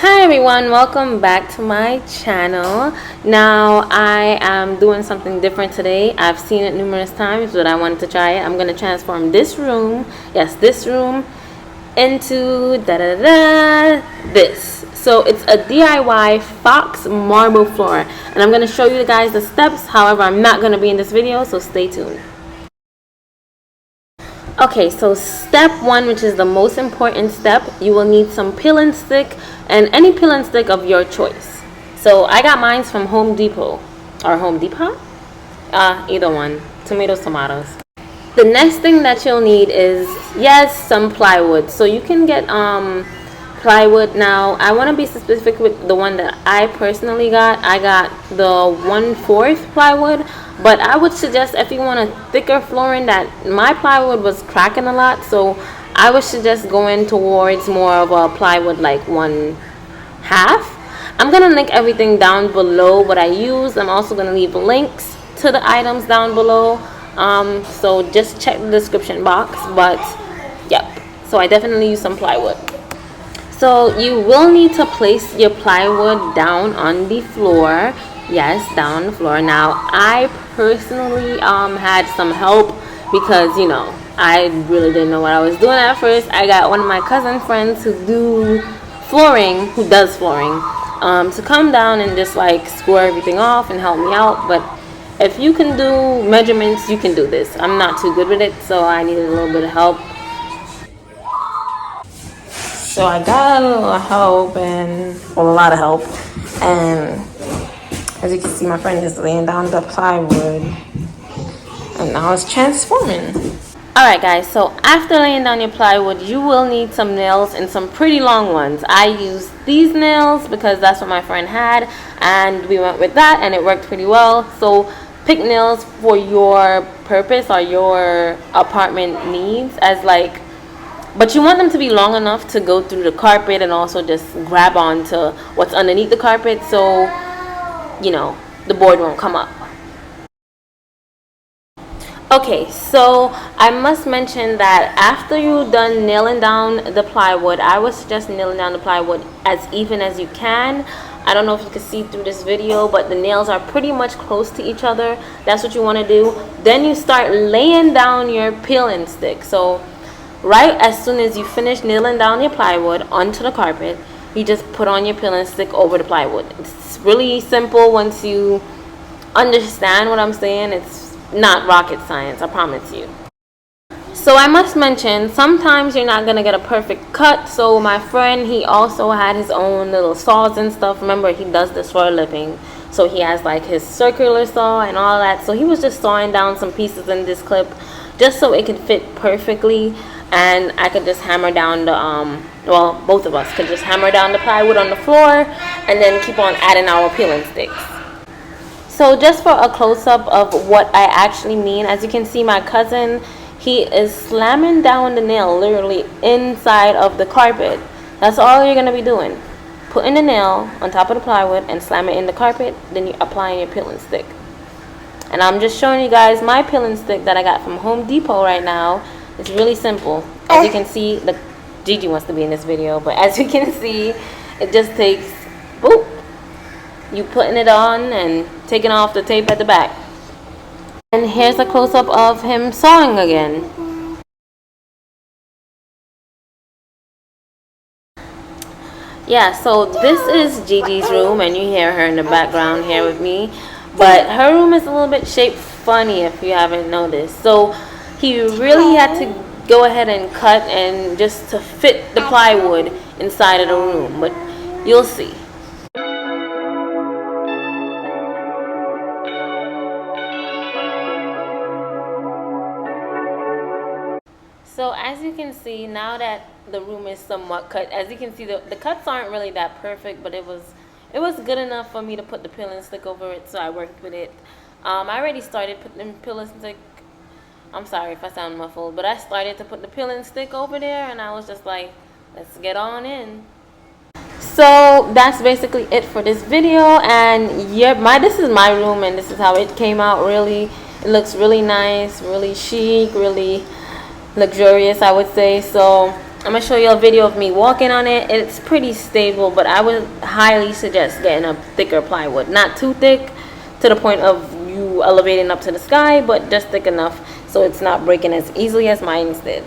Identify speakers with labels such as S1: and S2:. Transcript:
S1: Hi everyone, welcome back to my channel. Now I am doing something different today. I've seen it numerous times, but I wanted to try it. I'm going to transform this room, yes, this room, into this. So it's a DIY Fox marble floor, and I'm going to show you guys the steps. However, I'm not going to be in this video, so stay tuned. Okay, so step one, which is the most important step, you will need some peel and stick, and any peel and stick of your choice. So I got mine from Home Depot or Home Depot, either one. Tomatoes. The next thing that you'll need is, yes, some plywood. So you can get plywood. Now I want to be specific with the one that I personally got. I got the 1/4 plywood. But I would suggest, if you want a thicker flooring, that my plywood was cracking a lot, so I would suggest going towards more of a plywood like 1/2. I'm going to link everything down below what I use. I'm also going to leave links to the items down below, so just check the description box. But yep, so I definitely use some plywood. So you will need to place your plywood down on the floor. Yes, down the floor. Now I personally had some help because, you know, I really didn't know what I was doing at first. I got one of my cousin friends who does flooring, to come down and just like square everything off and help me out. But if you can do measurements, you can do this. I'm not too good with it, so I needed a little bit of help. So I got a little help, and well, a lot of help, and as you can see, my friend is laying down the plywood, and now it's transforming. Alright guys, so after laying down your plywood, you will need some nails, and some pretty long ones. I used these nails because that's what my friend had, and we went with that, and it worked pretty well. So pick nails for your purpose or your apartment needs, but you want them to be long enough to go through the carpet and also just grab onto what's underneath the carpet, so you know, the board won't come up. Okay, so I must mention that after you're done nailing down the plywood, I would suggest nailing down the plywood as even as you can. I don't know if you can see through this video, but the nails are pretty much close to each other. That's what you want to do. Then you start laying down your peel and stick. So right as soon as you finish nailing down your plywood onto the carpet, you just put on your peel and stick over the plywood. It's really simple once you understand what I'm saying. It's not rocket science, I promise you. So I must mention, sometimes you're not gonna get a perfect cut. So my friend, he also had his own little saws and stuff. Remember, he does this for a living, so he has like his circular saw and all that. So he was just sawing down some pieces in this clip just so it could fit perfectly, and I could just hammer down the well, both of us could just hammer down the plywood on the floor and then keep on adding our peeling sticks. So just for a close-up of what I actually mean, as you can see, my cousin, he is slamming down the nail literally inside of the carpet. That's all you're going to be doing. Putting the nail on top of the plywood and slam it in the carpet, then you're applying your peeling stick. And I'm just showing you guys my peeling stick that I got from Home Depot right now. It's really simple. As you can see, Gigi wants to be in this video, but as you can see, it just takes, boop, you putting it on and taking off the tape at the back. And here's a close-up of him sawing again. Yeah, so this is Gigi's room, and you hear her in the background here with me. But her room is a little bit shaped funny, if you haven't noticed. So he really had to go ahead and cut and just to fit the plywood inside of the room, but you'll see. So as you can see, now that the room is somewhat cut, as you can see, the cuts aren't really that perfect, but it was good enough for me to put the peel and stick over it, so I worked with it. I already started putting the peel and stick. I'm sorry if I sound muffled, but I started to put the peel and stick over there, and I was just like, let's get on in. So that's basically it for this video, and yeah, this is my room, and this is how it came out. Really, it looks really nice, really chic, really luxurious, I would say. So I'm gonna show you a video of me walking on it. It's pretty stable, but I would highly suggest getting a thicker plywood. Not too thick to the point of you elevating up to the sky, but just thick enough so it's not breaking as easily as mine did.